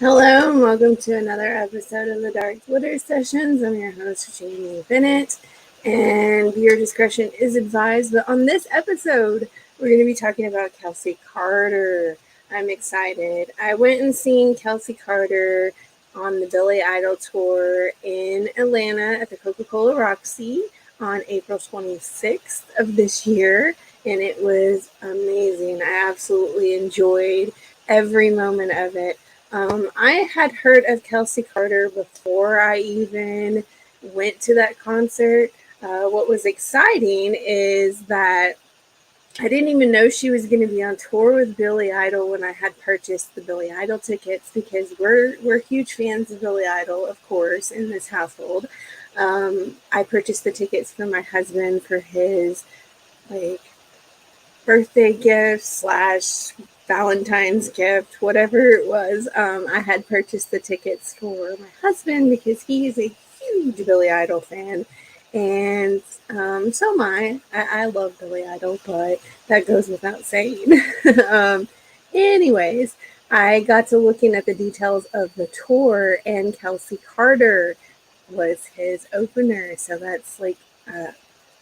Hello and welcome to another episode of the Dark Twitter Sessions. I'm your host, Jaime Bennett, and viewer discretion is advised. But on this episode, we're going to be talking about Kelsy Karter. I'm excited. I went and seen Kelsy Karter on the Billy Idol tour in Atlanta at the Coca-Cola Roxy on April 26th of this year, and it was amazing. I absolutely enjoyed every moment of it. I had heard of Kelsy Karter before I even went to that concert. What was exciting is that I didn't even know she was going to be on tour with Billy Idol when I had purchased the Billy Idol tickets, because we're huge fans of Billy Idol, of course, in this household. I purchased the tickets for my husband for his birthday gift / Valentine's gift, whatever it was. I had purchased the tickets for my husband because he is a huge Billy Idol fan, and so am I. I love Billy Idol, but that goes without saying. Anyways, I got to looking at the details of the tour, and Kelsy Karter was his opener. So that's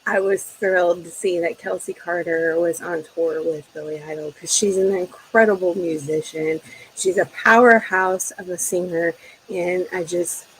I was thrilled to see that Kelsy Karter was on tour with Billy Idol, because she's an incredible musician. She's a powerhouse of a singer, and I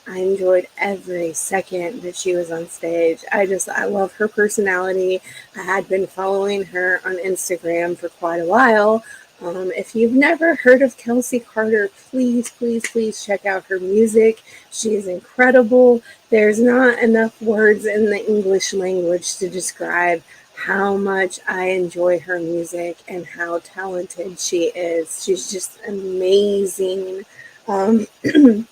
enjoyed every second that she was on stage. I love her personality. I had been following her on Instagram for quite a while. If you've never heard of Kelsy Karter, please check out her music. She is incredible. There's not enough words in the English language to describe how much I enjoy her music and how talented she is. She's just amazing. It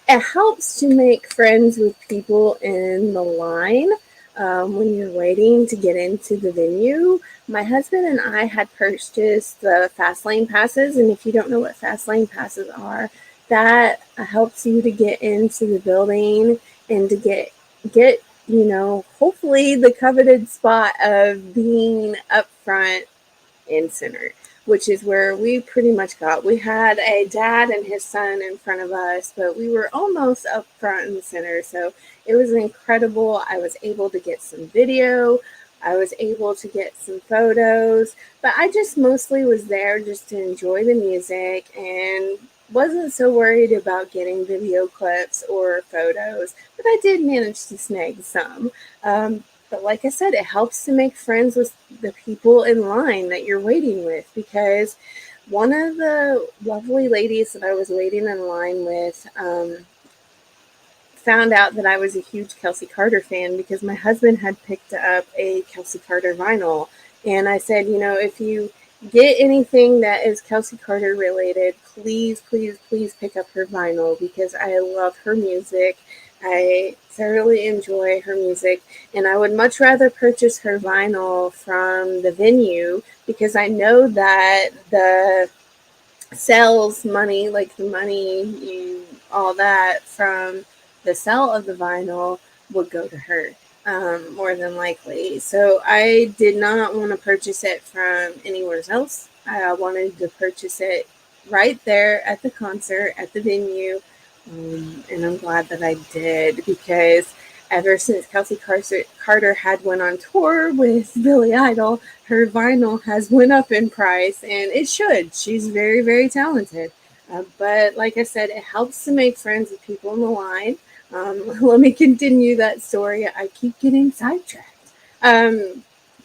helps to make friends with people in the line when you're waiting to get into the venue. My husband and I had purchased the fast lane passes, and if you don't know what fast lane passes are, that helps you to get into the building and to get hopefully the coveted spot of being up front in center, which is where we pretty much got. We had a dad and his son in front of us, but we were almost up front in the center. So it was incredible. I was able to get some video. I was able to get some photos, but I just mostly was there just to enjoy the music and wasn't so worried about getting video clips or photos, but I did manage to snag some. But like I said, it helps to make friends with the people in line that you're waiting with, because one of the lovely ladies that I was waiting in line with found out that I was a huge Kelsy Karter fan because my husband had picked up a Kelsy Karter vinyl. And I said, if you get anything that is Kelsy Karter related, please pick up her vinyl, because I love her music. I thoroughly enjoy her music, and I would much rather purchase her vinyl from the venue, because I know that the sales money, like the money, all that from the sale of the vinyl, would go to her, more than likely. So I did not want to purchase it from anywhere else. I wanted to purchase it right there at the concert, at the venue, and I'm glad that I did, because ever since Kelsy Karter had went on tour with Billy Idol, her vinyl has went up in price, and it should. She's very talented. But like I said, it helps to make friends with people in the line. Let me continue that story. I keep getting sidetracked.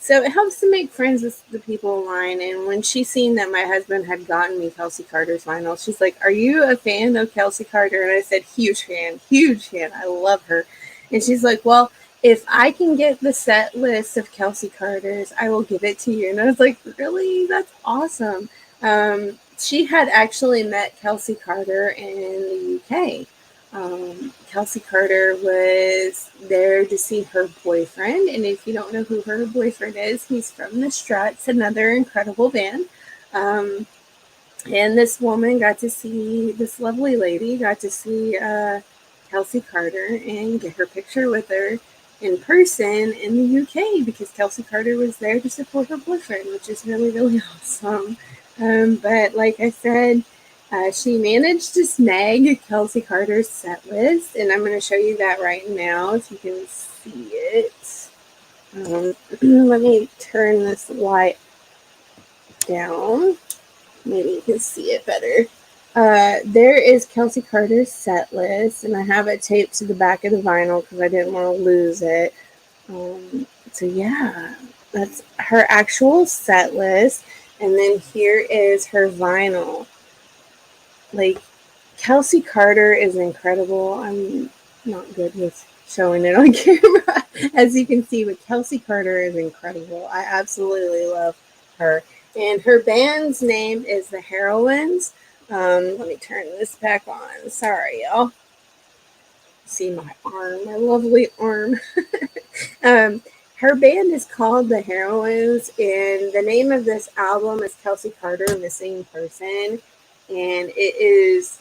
So it helps to make friends with the people in line. And when she seen that my husband had gotten me Kelsy Karter's vinyl, she's like, "Are you a fan of Kelsy Karter?" And I said, huge fan. I love her. And she's like, "Well, if I can get the set list of Kelsy Karter's, I will give it to you." And I was like, "Really? That's awesome." She had actually met Kelsy Karter in the UK. Kelsy Karter was there to see her boyfriend, and if you don't know who her boyfriend is, he's from the Struts, another incredible band. And this woman got to see, this lovely lady got to see Kelsy Karter and get her picture with her in person in the UK, because Kelsy Karter was there to support her boyfriend, which is really awesome. But like I said, She managed to snag Kelsy Karter's set list, and I'm going to show you that right now if you can see it. Let me turn this light down. Maybe you can see it better. There is Kelsy Karter's set list, and I have it taped to the back of the vinyl because I didn't want to lose it. So yeah, that's her actual set list, and then here is her vinyl. Like, Kelsy Karter is incredible. I'm not good with showing it on camera, as you can see, but Kelsy Karter is incredible. I absolutely love her. And her band's name is The Heroines. Let me turn this back on. Sorry, y'all. See my arm, my lovely arm. Her band is called The Heroines, and the name of this album is Kelsy Karter, Missing Person. And it is,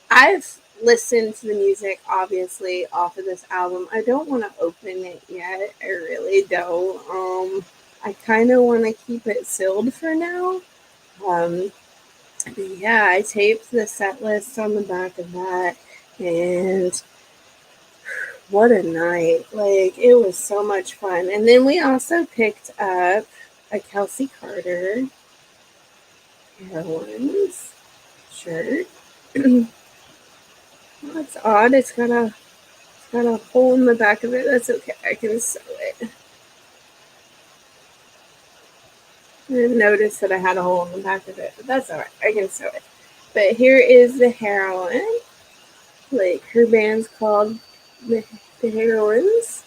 I've listened to the music, obviously, off of this album. I don't want to open it yet. I really don't. I kind of want to keep it sealed for now. But yeah, I taped the set list on the back of that, and what a night. Like, it was so much fun. And then we also picked up a Kelsy Karter Heroines shirt. That's odd. It's got a hole in the back of it. That's okay. I can sew it. I didn't notice that I had a hole in the back of it, but that's alright. I can sew it. But here is the heroine. Like, her band's called the Heroines.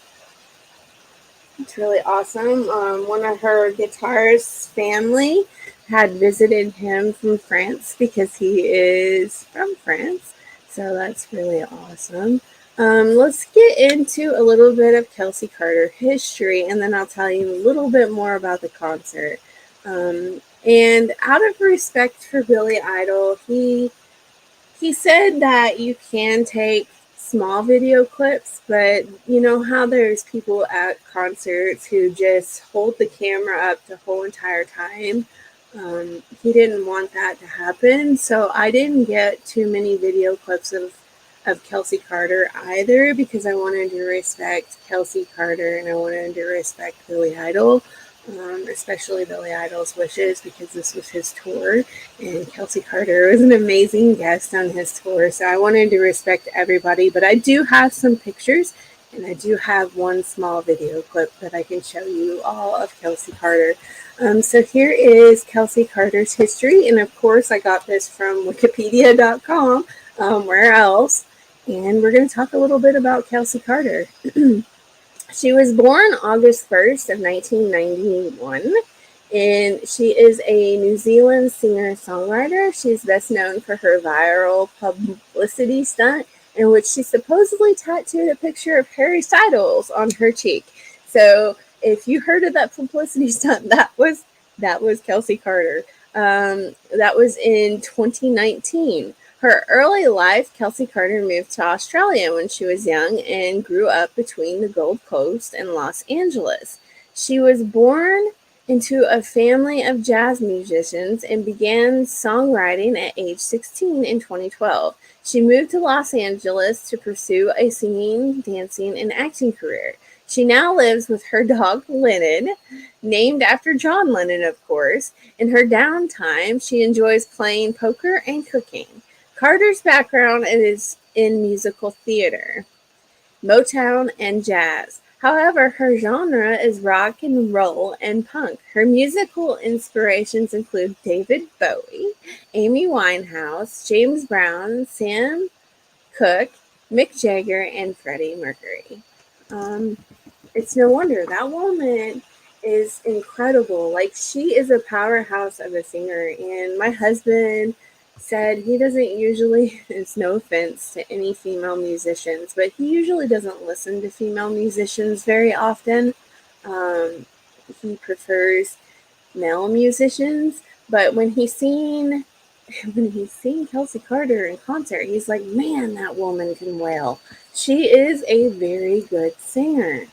It's really awesome. One of her guitarist's family had visited him from France because he is from France. So that's really awesome. Let's get into a little bit of Kelsy Karter history, and then I'll tell you a little bit more about the concert. And out of respect for Billy Idol, he said that you can take small video clips, but you know how there's people at concerts who just hold the camera up the whole entire time? He didn't want that to happen, so I didn't get too many video clips of Kelsy Karter either, because I wanted to respect Kelsy Karter and I wanted to respect Billy Idol. Especially Billy Idol's wishes, because this was his tour, and Kelsy Karter was an amazing guest on his tour, so I wanted to respect everybody. But I do have some pictures, and I do have one small video clip that I can show you all of Kelsy Karter. So here is Kelsy Karter's history, and of course I got this from Wikipedia.com, where else, and we're going to talk a little bit about Kelsy Karter. She was born August 1st of 1991, and she is a New Zealand singer-songwriter. She's best known for her viral publicity stunt in which she supposedly tattooed a picture of Harry Styles on her cheek. So if you heard of that publicity stunt, that was Kelsy Karter. That was in 2019. Her early life, Kelsy Karter moved to Australia when she was young and grew up between the Gold Coast and Los Angeles. She was born into a family of jazz musicians and began songwriting at age 16 in 2012. She moved to Los Angeles to pursue a singing, dancing, and acting career. She now lives with her dog, Lennon, named after John Lennon, of course. In her downtime, she enjoys playing poker and cooking. Karter's background is in musical theater, Motown, and jazz. However, her genre is rock and roll and punk. Her musical inspirations include David Bowie, Amy Winehouse, James Brown, Sam Cooke, Mick Jagger, and Freddie Mercury. It's no wonder. That woman is incredible. Like, she is a powerhouse of a singer, and my husband said he doesn't usually, it's no offense to any female musicians, but he usually doesn't listen to female musicians very often. He prefers male musicians, but when he's seen Kelsy Karter in concert, he's like, man, that woman can wail. She is a very good singer.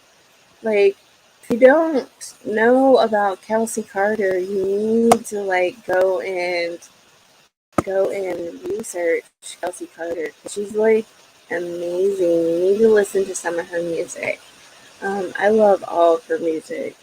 Like, if you don't know about Kelsy Karter, you need to, like, go and go and research Kelsy Karter. She's like amazing. You need to listen to some of her music. I love all of her music.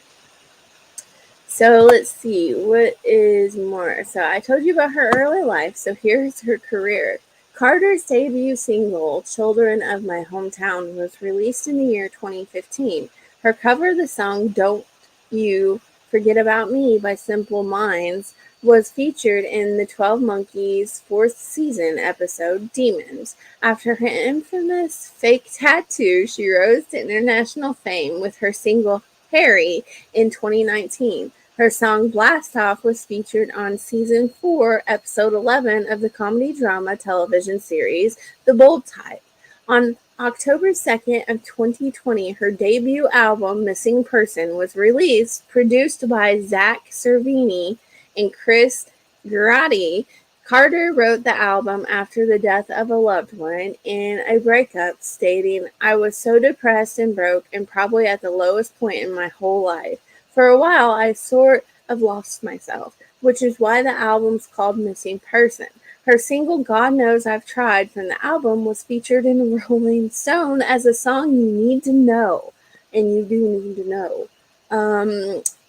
So let's see, what is more? So I told you about her early life, so here's her career. Carter's debut single, Children of My Hometown, was released in the year 2015. Her cover of the song Don't You Forget About Me by Simple Minds was featured in the 12 Monkeys' fourth season episode Demons. After her infamous fake tattoo, she rose to international fame with her single Harry in 2019. Her song Blast Off was featured on season 4, episode 11 of the comedy drama television series The Bold Type. On October 2nd of 2020, her debut album Missing Person was released, produced by Zach Cervini and Chris Grotti. Carter wrote the album after the death of a loved one in a breakup, stating, "I was so depressed and broke and probably at the lowest point in my whole life. For a while, I sort of lost myself, which is why the album's called Missing Person." Her single God Knows I've Tried from the album was featured in Rolling Stone as a song you need to know. And you do need to know.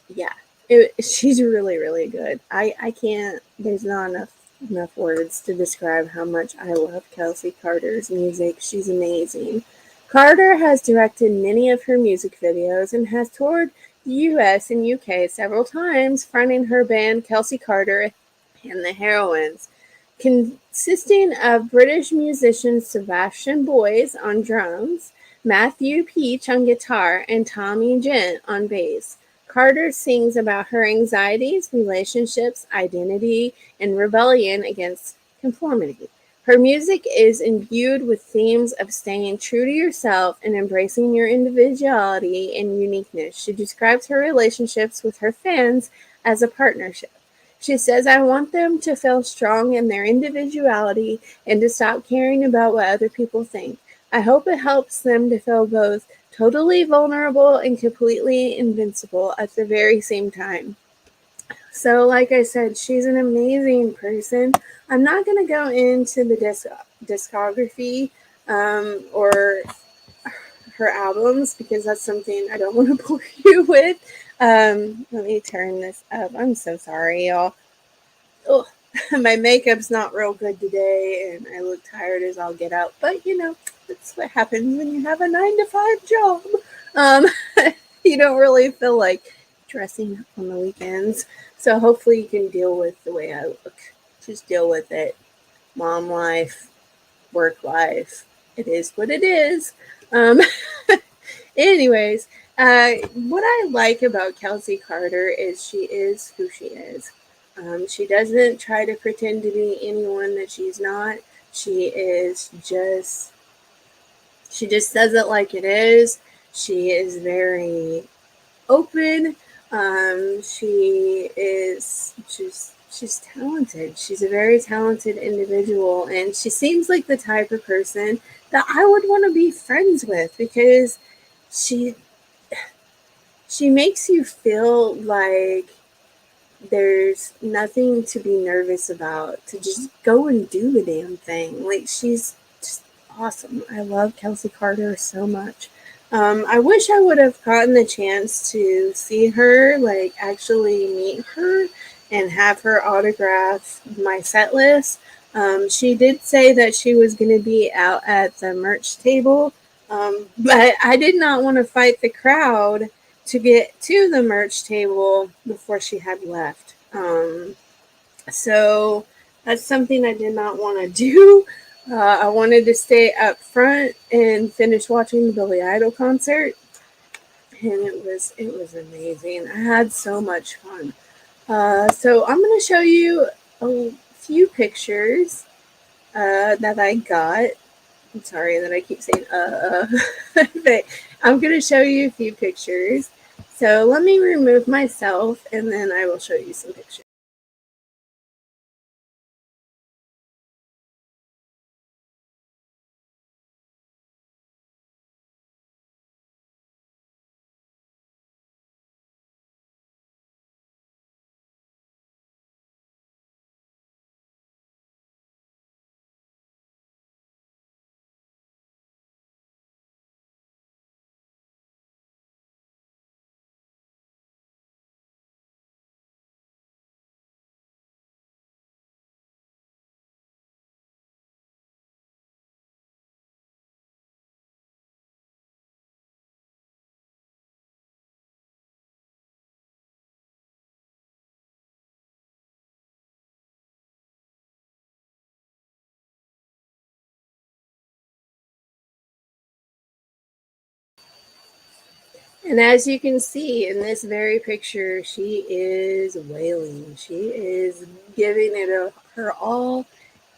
Yeah, she's really, really good. I can't, there's not enough words to describe how much I love Kelsy Karter's music. She's amazing. Carter has directed many of her music videos and has toured the US and UK several times, fronting her band Kelsy Karter and the Heroines, consisting of British musicians Sebastian Boyes on drums, Matthew Peach on guitar, and Tommy Gent on bass. Carter sings about her anxieties, relationships, identity, and rebellion against conformity. Her music is imbued with themes of staying true to yourself and embracing your individuality and uniqueness. She describes her relationships with her fans as a partnership. She says, "I want them to feel strong in their individuality and to stop caring about what other people think. I hope it helps them to feel both totally vulnerable and completely invincible at the very same time." So, like I said, she's an amazing person. I'm not going to go into the discography or her albums because that's something I don't want to bore you with. Let me turn this up. I'm so sorry, y'all. Oh, my makeup's not real good today, and I look tired as I'll get out. But that's what happens when you have a 9 to 5 job. Um, you don't really feel like dressing up on the weekends. So hopefully you can deal with the way I look. Just deal with it. Mom life, work life. It is what it is. Um, anyways, what I like about Kelsy Karter is she is who she is. She doesn't try to pretend to be anyone that she's not. She is just, she just says it like it is. She is very open. She is just, she's talented. She's a very talented individual, and she seems like the type of person that I would want to be friends with because she she makes you feel like there's nothing to be nervous about, to just go and do the damn thing. Like, she's just awesome. I love Kelsy Karter so much. I wish I would have gotten the chance to see her, like actually meet her and have her autograph my set list. She did say that she was going to be out at the merch table, but I did not want to fight the crowd to get to the merch table before she had left. So that's something I did not want to do. I wanted to stay up front and finish watching the Billy Idol concert, and it was amazing. I had so much fun. So I'm going to show you a few pictures that I got. I'm sorry that I keep saying but I'm going to show you a few pictures. So let me remove myself and then I will show you some pictures. And as you can see in this very picture, she is wailing. She is giving it her all,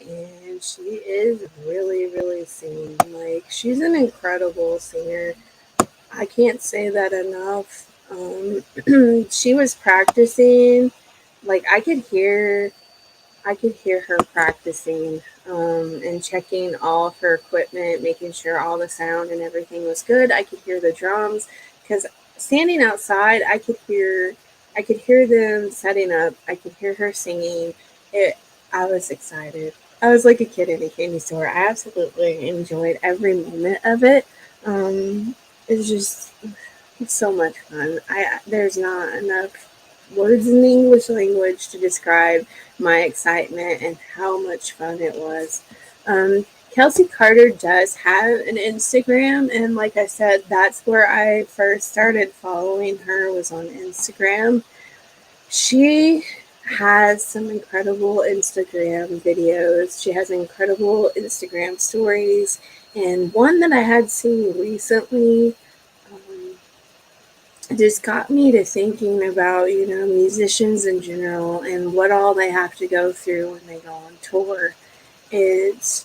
and she is really, really singing. Like, she's an incredible singer. I can't say that enough. She was practicing. Like, I could hear her practicing, and checking all of her equipment, making sure all the sound and everything was good. I could hear the drums because standing outside, I could hear them setting up. I could hear her singing. It. I was excited. I was like a kid in a candy store. I absolutely enjoyed every moment of it. It's just it's so much fun. There's not enough words in the English language to describe my excitement and how much fun it was. Kelsy Karter does have an Instagram, and like I said, that's where I first started following her, was on Instagram. She has some incredible Instagram videos. She has incredible Instagram stories, and one that I had seen recently um, just got me to thinking about, musicians in general and what all they have to go through when they go on tour. It's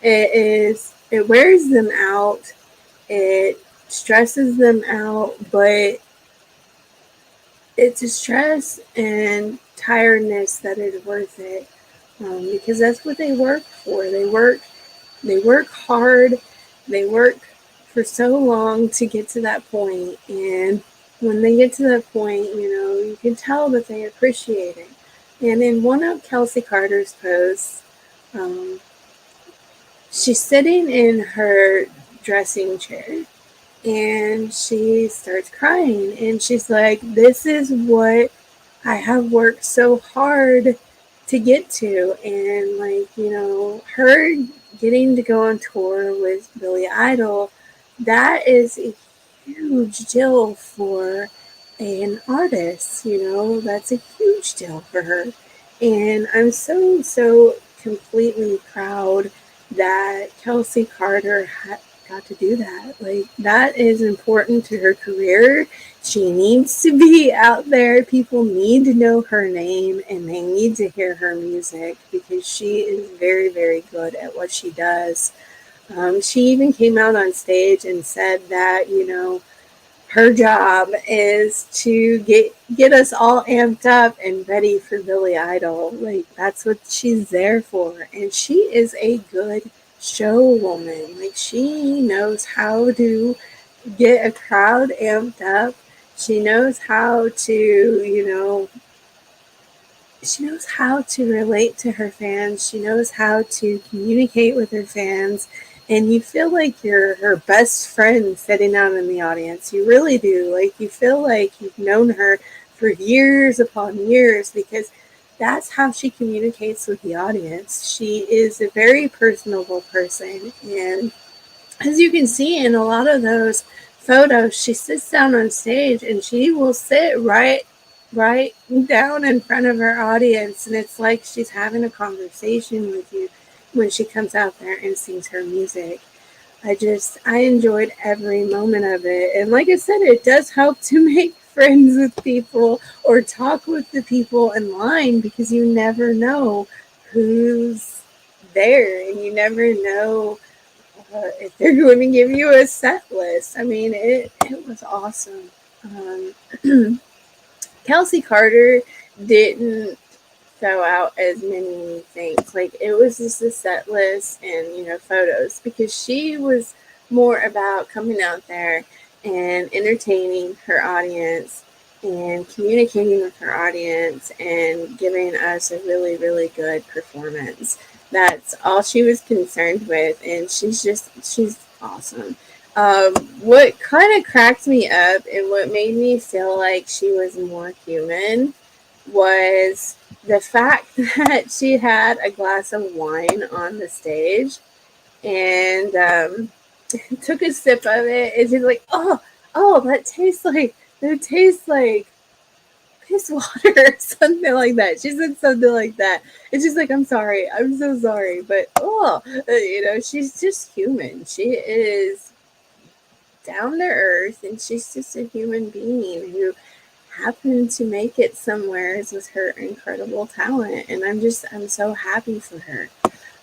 it wears them out. It stresses them out, but it's a stress and tiredness that is worth it, because that's what they work for. They work hard. They work for so long to get to that point, and when they get to that point, you can tell that they appreciate it. And in one of Kelsy Karter's posts, um, she's sitting in her dressing chair, and she starts crying, and she's like, "This is what I have worked so hard to get to." And, like, her getting to go on tour with Billy Idol, that is a huge deal for an artist. That's a huge deal for her. And I'm so, so completely proud that Kelsy Karter got to do that. Like, that is important to her career. She needs to be out there. People need to know her name, and they need to hear her music because she is very, very good at what she does. She even came out on stage and said that, her job is to get us all amped up and ready for Billy Idol. Like, that's what she's there for. And she is a good show woman. Like, she knows how to get a crowd amped up. She knows how to, she knows how to relate to her fans. She knows how to communicate with her fans. And you feel like you're her best friend sitting out in the audience. You really do. Like, you feel like you've known her for years upon years, because that's how she communicates with the audience. She is a very personable person. And as you can see in a lot of those photos, she sits down on stage and she will sit right down in front of her audience, and it's like she's having a conversation with you when she comes out there and sings her music. I enjoyed every moment of it. And like I said, it does help to make friends with people or talk with the people in line, because you never know who's there, and you never know if they're going to give you a set list. I mean, it was awesome. Um, Kelsy Karter didn't throw out as many things. Like, it was just a set list and, photos, because she was more about coming out there and entertaining her audience and communicating with her audience and giving us a really, really good performance. That's all she was concerned with, and she's awesome. What kind of cracked me up and what made me feel like she was more human was the fact that she had a glass of wine on the stage, and took a sip of it, and she's like, "Oh, that tastes like piss water," or something like that. She said something like that. And she's like, I'm so sorry, but she's just human. She is down to earth, and she's just a human being who happened to make it somewhere with her incredible talent. And I'm so happy for her.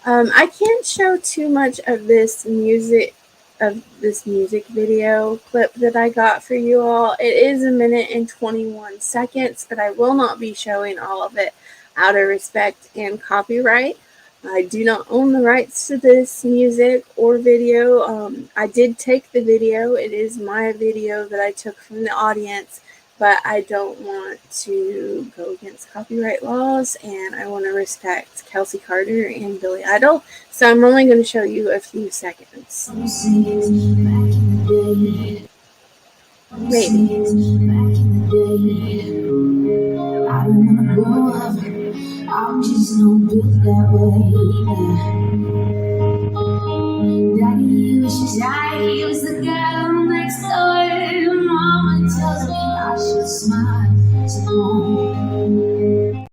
I can't show too much of this music video clip that I got for you all. It is 1 minute and 21 seconds, but I will not be showing all of it out of respect and copyright. I do not own the rights to this music or video. I did take the video. It is my video that I took from the audience, but I don't want to go against copyright laws, and I want to respect Kelsy Karter and Billy Idol, so I'm only going to show you a few seconds. Maybe. I don't want to grow up, I'm just not built that way. Daddy wishes I was the girl next door. Mama tells me I should smile some more.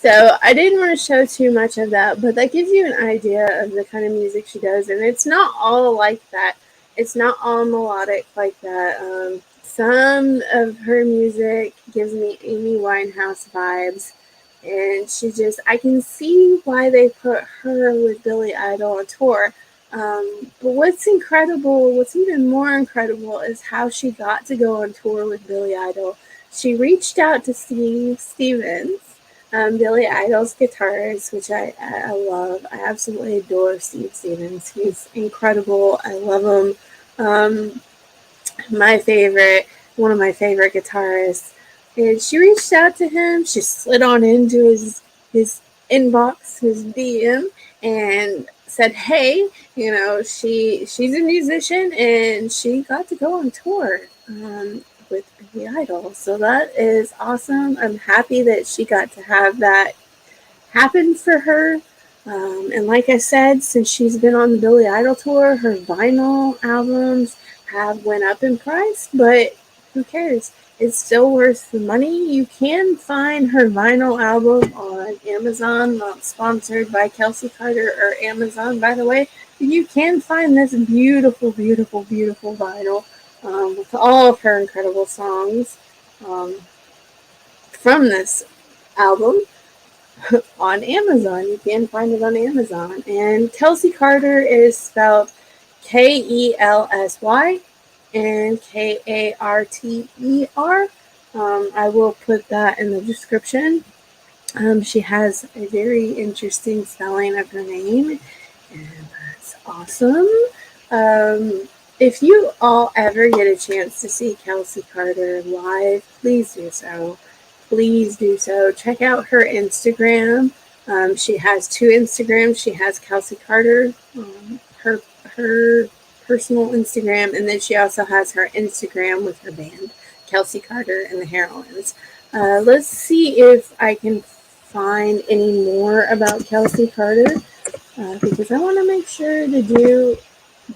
So I didn't want to show too much of that, but that gives you an idea of the kind of music she does. And it's not all like that. It's not all melodic like that. Some of her music gives me Amy Winehouse vibes. And I can see why they put her with Billy Idol on tour. But what's even more incredible is how she got to go on tour with Billy Idol. She reached out to Steve Stevens, Billy Idol's guitarist, which I love. I absolutely adore Steve Stevens. He's incredible. I love him. One of my favorite guitarists. And she reached out to him. She slid on into his inbox, his DM, and said, "Hey, she's a musician, and she got to go on tour with Billy Idol." So that is awesome. I'm happy that she got to have that happen for her. And like I said, since she's been on the Billy Idol tour, her vinyl albums have went up in price, but who cares? It's still worth the money. You can find her vinyl album on Amazon, not sponsored by Kelsy Karter or Amazon, by the way. You can find this beautiful, beautiful, beautiful vinyl with all of her incredible songs from this album on Amazon. You can find it on Amazon. And Kelsy Karter is spelled Kelsy and Karter. I will put that in the description. She has a very interesting spelling of her name, and that's awesome. If you all ever get a chance to see Kelsy Karter live, please do so. Please do so. Check out her Instagram. She has 2 Instagrams. She has Kelsy Karter, her personal Instagram, and then she also has her Instagram with her band, Kelsy Karter and the Heroines. Let's see if I can find any more about Kelsy Karter, because I want to make sure to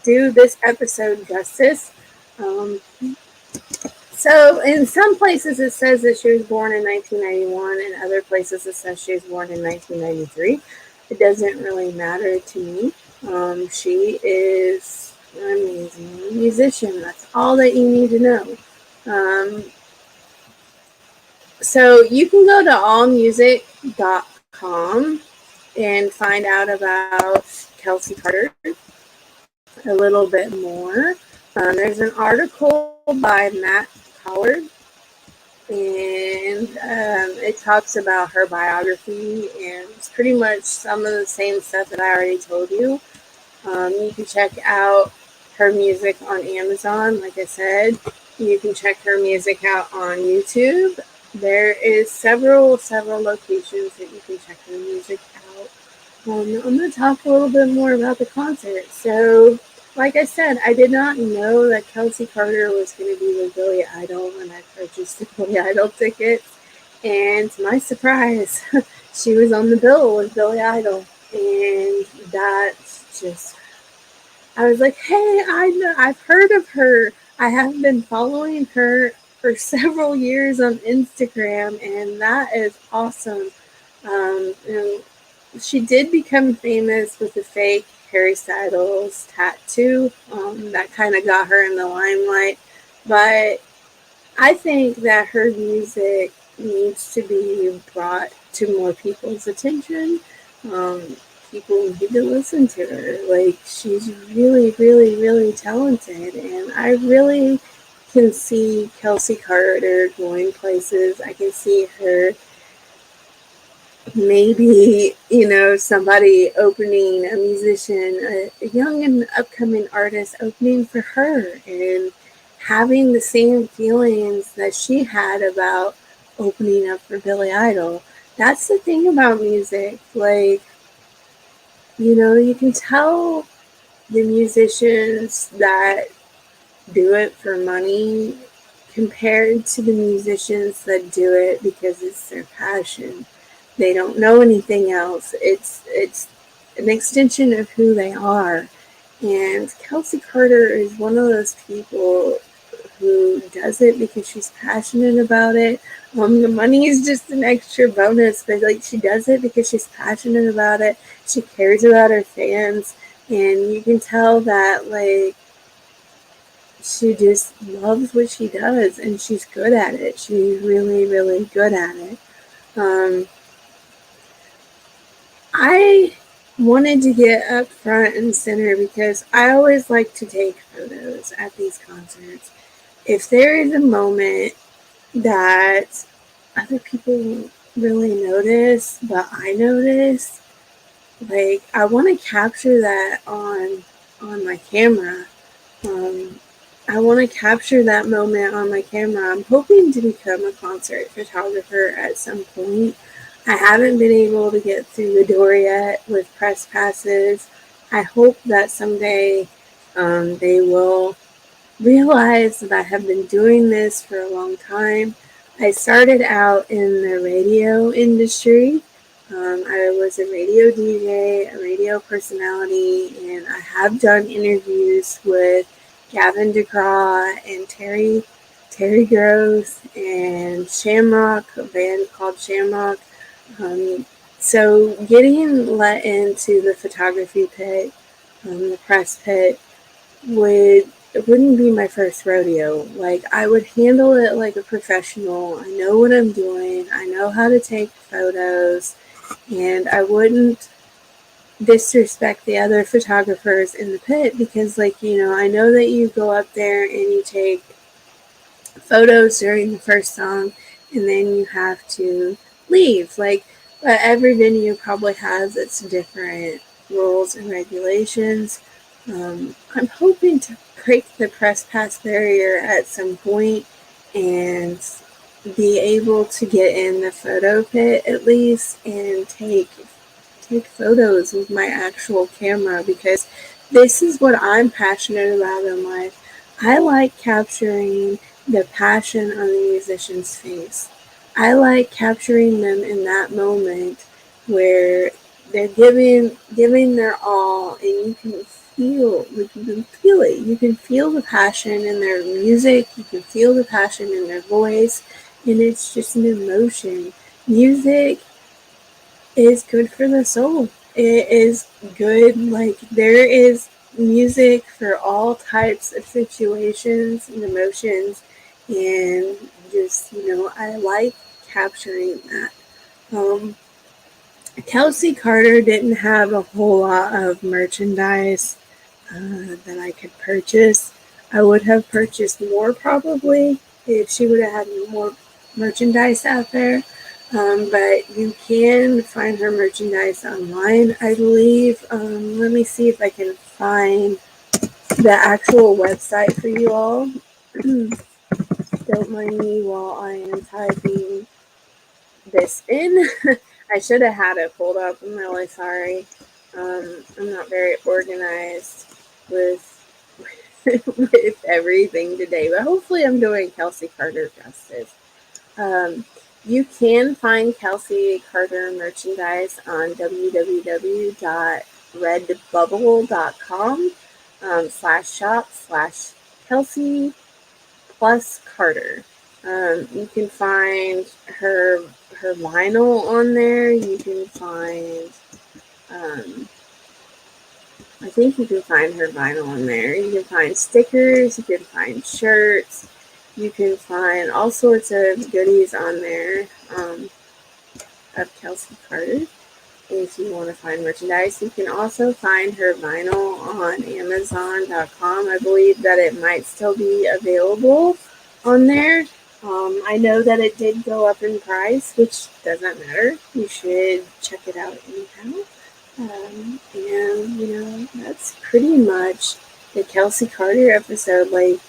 do this episode justice. So in some places it says that she was born in 1991, and other places it says she was born in 1993. It doesn't really matter to me. She is an amazing musician. That's all that you need to know. So you can go to allmusic.com and find out about Kelsy Karter a little bit more. There's an article by Matt Collard, and it talks about her biography, and it's pretty much some of the same stuff that I already told you. You can check out her music on Amazon, like I said. You can check her music out on YouTube. There is several locations that you can check her music out. I'm going to talk a little bit more about the concert. So, like I said, I did not know that Kelsy Karter was going to be with Billy Idol when I purchased the Billy Idol tickets. And to my surprise, she was on the bill with Billy Idol. And that's just, I was like, hey, I've heard of her. I have been following her for several years on Instagram, and that is awesome. And she did become famous with the fake Harry Styles tattoo. That kind of got her in the limelight. But I think that her music needs to be brought to more people's attention. People need to listen to her. Like, she's really, really, really talented. And I really can see Kelsy Karter going places. I can see her maybe, somebody opening, a musician, a young and upcoming artist opening for her and having the same feelings that she had about opening up for Billy Idol. That's the thing about music. Like, you can tell the musicians that do it for money compared to the musicians that do it because it's their passion. They don't know anything else. It's an extension of who they are. And Kelsy Karter is one of those people who does it because she's passionate about it. The money is just an extra bonus, but like, she does it because she's passionate about it. She cares about her fans, and you can tell that, like, she just loves what she does, and she's good at it. She's really, really good at it. I wanted to get up front and center because I always like to take photos at these concerts. If there is a moment that other people really notice, but I notice, like, I want to capture that on my camera. I want to capture that moment on my camera. I'm hoping to become a concert photographer at some point. I haven't been able to get through the door yet with press passes. I hope that someday they will realize that I have been doing this for a long time. I started out in the radio industry. I was a radio DJ, a radio personality, and I have done interviews with Gavin DeGraw and Terry Gross and Shamrock, a band called Shamrock. So getting let into the photography pit, the press pit, wouldn't be my first rodeo. Like, I would handle it like a professional. I know what I'm doing. I know how to take photos, and I wouldn't disrespect the other photographers in the pit because, like, I know that you go up there and you take photos during the first song and then you have to leave. Like, but every venue probably has its different rules and regulations. I'm hoping to break the press pass barrier at some point and be able to get in the photo pit at least and take photos with my actual camera, because this is what I'm passionate about in life. I like capturing the passion on the musician's face. I like capturing them in that moment where they're giving their all, and you can feel it. You can feel the passion in their music. You can feel the passion in their voice, and it's just an emotion. Music is good for the soul. It is good. Like, there is music for all types of situations and emotions, and just, I like capturing that. Kelsy Karter didn't have a whole lot of merchandise that I could purchase. I would have purchased more probably if she would have had more merchandise out there. But you can find her merchandise online, I believe. Let me see if I can find the actual website for you all. Don't mind me while I am typing this in. I should have had it pulled up. I'm really sorry. I'm not very organized with with everything today, but hopefully I'm doing Kelsy Karter justice. You can find Kelsy Karter merchandise on www.redbubble.com /shop/Kelsy plus Karter. You can find her vinyl on there. You can find I think you can find her vinyl on there. You can find stickers, you can find shirts, you can find all sorts of goodies on there of Kelsy Karter. If you want to find merchandise, you can also find her vinyl on Amazon.com. I believe that it might still be available on there. I know that it did go up in price, which doesn't matter. You should check it out anyhow. And that's pretty much the Kelsy Karter episode. Like,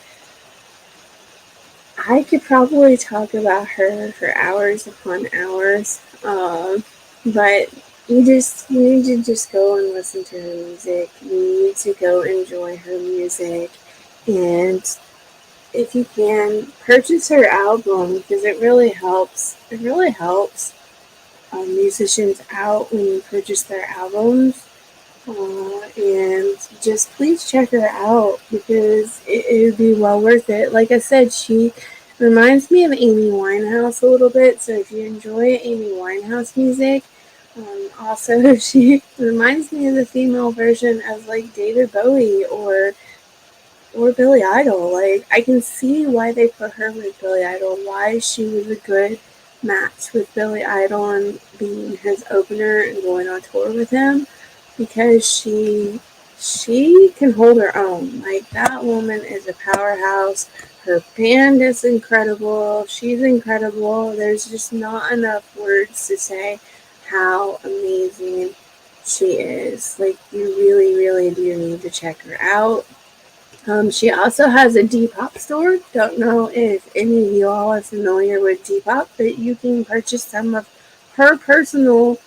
I could probably talk about her for hours upon hours. But you need to just go and listen to her music. You need to go enjoy her music. And if you can, purchase her album, because it really helps. It really helps musicians out when you purchase their albums. And just please check her out, because it would be well worth it. Like I said, she reminds me of Amy Winehouse a little bit. So if you enjoy Amy Winehouse music, also she reminds me of the female version of like David Bowie or Billy Idol. Like, I can see why they put her with Billy Idol, why she was a good match with Billy Idol and being his opener and going on tour with him, because she can hold her own. Like, that woman is a powerhouse. Her band is incredible. She's incredible. There's just not enough words to say how amazing she is. Like, you really, really do need to check her out. She also has a Depop store. Don't know if any of you all are familiar with Depop, but you can purchase some of her personal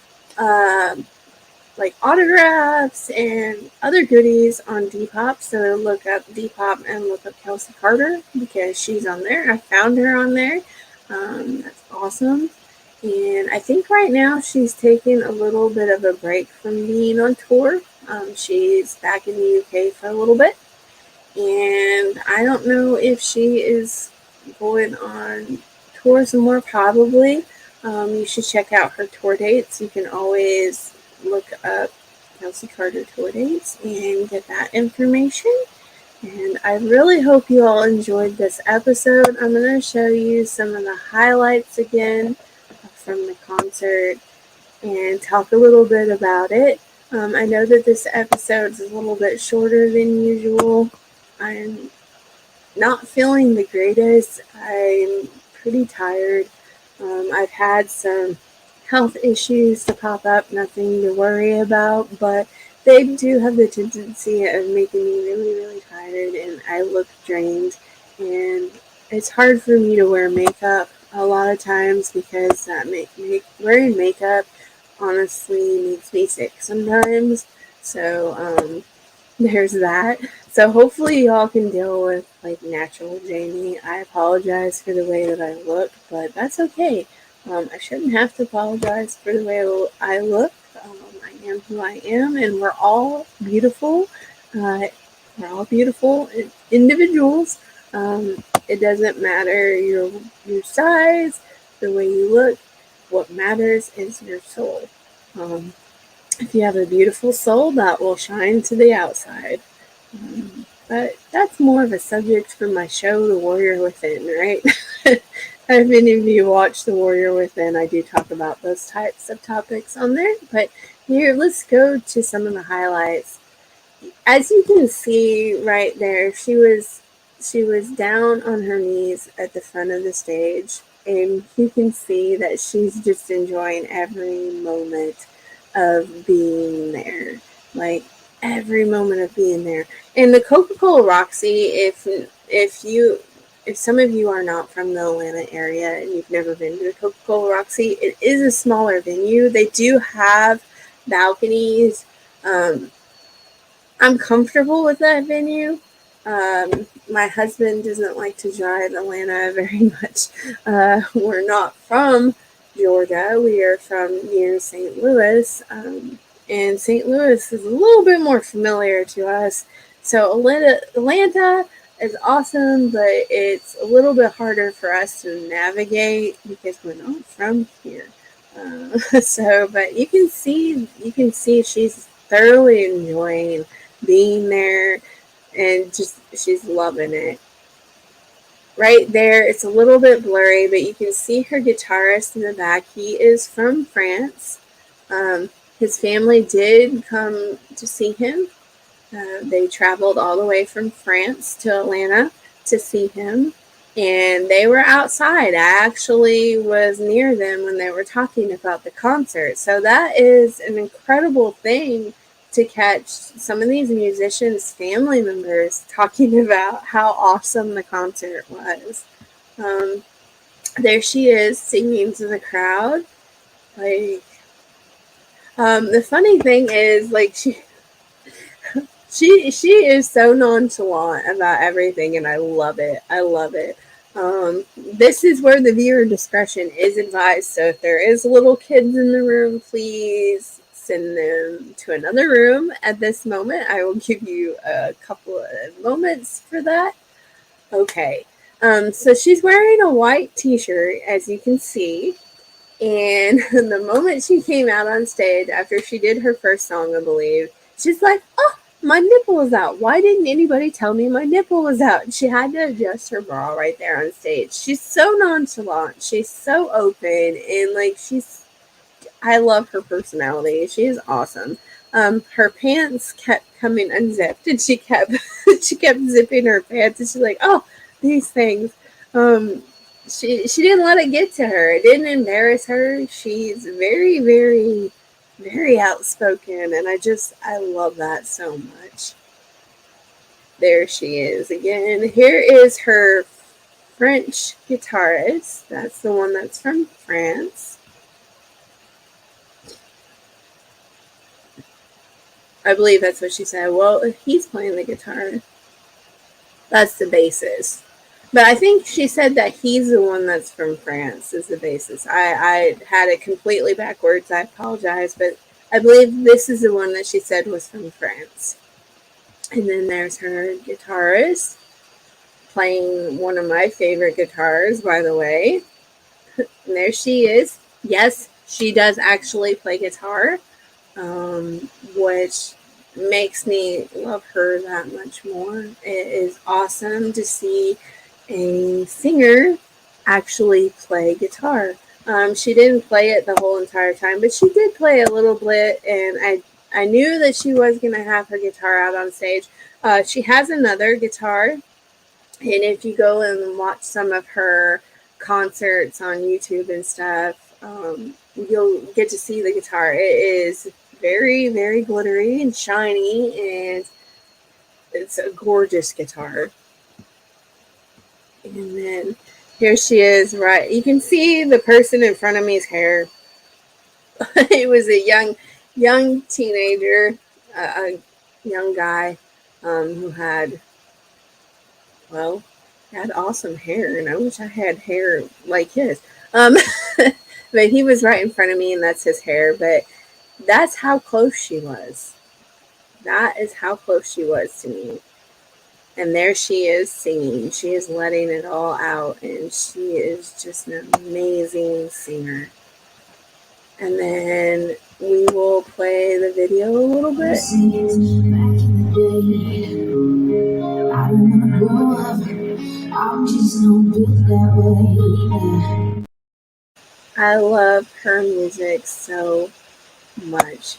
like autographs and other goodies on Depop. So look up Depop and look up Kelsy Karter, because she's on there. I found her on there. That's awesome. And I think right now she's taking a little bit of a break from being on tour. She's back in the UK for a little bit. And I don't know if she is going on tour some more, probably. You should check out her tour dates. You can always look up Kelsy Karter tour dates and get that information. And I really hope you all enjoyed this episode. I'm going to show you some of the highlights again from the concert and talk a little bit about it. I know that this episode is a little bit shorter than usual. I'm not feeling the greatest. I'm pretty tired. I've had some health issues to pop up, nothing to worry about, but they do have the tendency of making me really, really tired, and I look drained. And it's hard for me to wear makeup a lot of times, because wearing makeup honestly makes me sick sometimes. So there's that. So hopefully y'all can deal with like natural Jaime. I apologize for the way that I look, but that's okay. I shouldn't have to apologize for the way I look. I am who I am, and we're all beautiful. We're all beautiful individuals. It doesn't matter your size, the way you look. What matters is your soul. If you have a beautiful soul, that will shine to the outside. But that's more of a subject for my show, The Warrior Within, right? If any of you watch The Warrior Within, I do talk about those types of topics on there. But here, let's go to some of the highlights. As you can see right there, she was down on her knees at the front of the stage, and you can see that she's just enjoying every moment of being there. Like, every moment of being there. And the Coca-Cola Roxy, if some of you are not from the Atlanta area and you've never been to the Coca-Cola Roxy, it is a smaller venue. They do have balconies. I'm comfortable with that venue. My husband doesn't like to drive Atlanta very much. We're not from Georgia. We are from near St. Louis. And St. Louis is a little bit more familiar to us. So Atlanta is awesome, but it's a little bit harder for us to navigate because we're not from here. But you can see she's thoroughly enjoying being there, and just she's loving it. Right there, it's a little bit blurry, but you can see her guitarist in the back. He is from France. His family did come to see him. They traveled all the way from France to Atlanta to see him, and they were outside. I actually was near them when they were talking about the concert. So that is an incredible thing to catch some of these musicians' family members talking about how awesome the concert was. Um, there she is singing to the crowd. Like, the funny thing is, like, she is so nonchalant about everything, and I love it. I love it. This is where the viewer discretion is advised. So if there is little kids in the room, please send them to another room at this moment. I will give you a couple of moments for that. Okay. So she's wearing a white t-shirt, as you can see. And the moment she came out on stage after she did her first song, I believe, she's like, oh, my nipple was out. Why didn't anybody tell me my nipple was out? She had to adjust her bra right there on stage. She's so nonchalant. She's so open. And like, I love her personality. She is awesome. Her pants kept coming unzipped, and she kept zipping her pants, and she's like, oh, these things. She didn't let it get to her. It didn't embarrass her. She's very, very, very outspoken, and I love that so much. There she is again. Here is her French guitarist. That's the one that's from France. I believe that's what she said. Well, he's playing the guitar. That's the bassist. But I think she said that he's the one that's from France is the bassist. I had it completely backwards. I apologize. But I believe this is the one that she said was from France. And then there's her guitarist playing one of my favorite guitars, by the way. And there she is. Yes, she does actually play guitar, which makes me love her that much more. It is awesome to see a singer actually play guitar. She didn't play it the whole entire time, but she did play a little bit, and I knew that she was going to have her guitar out on stage. She has another guitar, and if you go and watch some of her concerts on YouTube and stuff, you'll get to see the guitar. It is very, very glittery and shiny, and it's a gorgeous guitar. And then here she is, right? You can see the person in front of me's hair. It was a young teenager, a young guy who had awesome hair, and I wish I had hair like his. But he was right in front of me, and that's his hair. But that's how close she was. That is how close she was to me. And there she is singing. She is letting it all out, and she is just an amazing singer. And then we will play the video a little bit. Back in the day, I don't wanna grow up. I'm just no built that way. I love her music so much.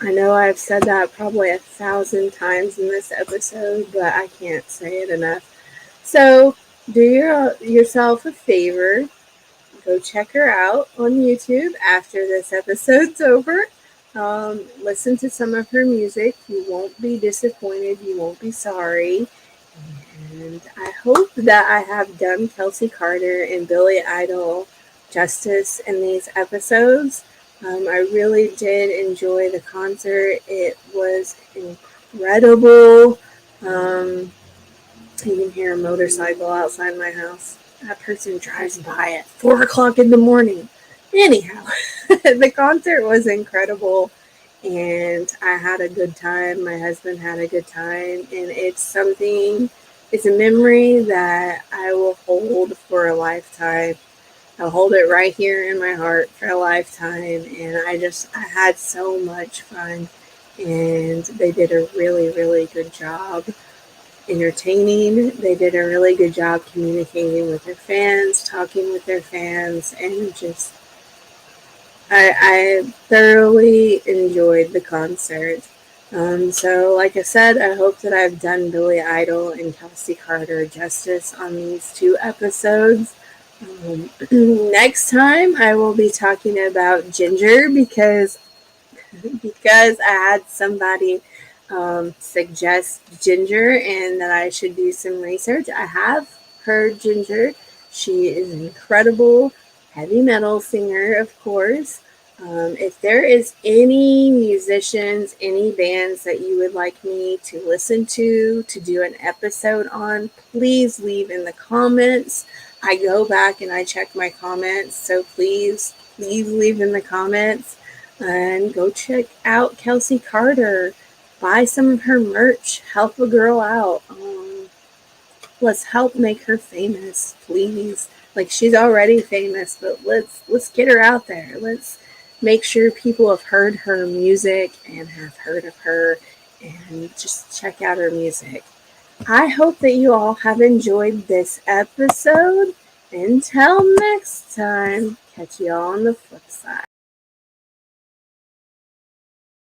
I know I've said that probably 1,000 times in this episode, but I can't say it enough. So do yourself a favor. Go check her out on YouTube after this episode's over. Listen to some of her music. You won't be disappointed. You won't be sorry. And I hope that I have done Kelsy Karter and Billy Idol justice in these episodes. I really did enjoy the concert. It was incredible. You can hear a motorcycle outside my house. That person drives by at 4 o'clock in the morning. Anyhow, the concert was incredible, and I had a good time. My husband had a good time, and it's a memory that I will hold for a lifetime. I'll hold it right here in my heart for a lifetime, and I had so much fun. and they did a really, really good job entertaining. They did a really good job communicating with their fans, talking with their fans, and just I thoroughly enjoyed the concert. So, like I said, I hope that I've done Billy Idol and Kelsy Karter justice on these 2 episodes. Next time, I will be talking about Ginger because I had somebody suggest Ginger and that I should do some research. I have heard Ginger. She is an incredible heavy metal singer, of course. If there is any musicians, any bands that you would like me to listen to do an episode on, please leave in the comments. I go back and I check my comments, so please leave in the comments and go check out Kelsy Karter. Buy some of her merch. Help a girl out. Let's help make her famous, please. Like, she's already famous, but let's get her out there. Let's make sure people have heard her music and have heard of her and just check out her music. I hope that you all have enjoyed this episode. Until next time, catch you all on the flip side.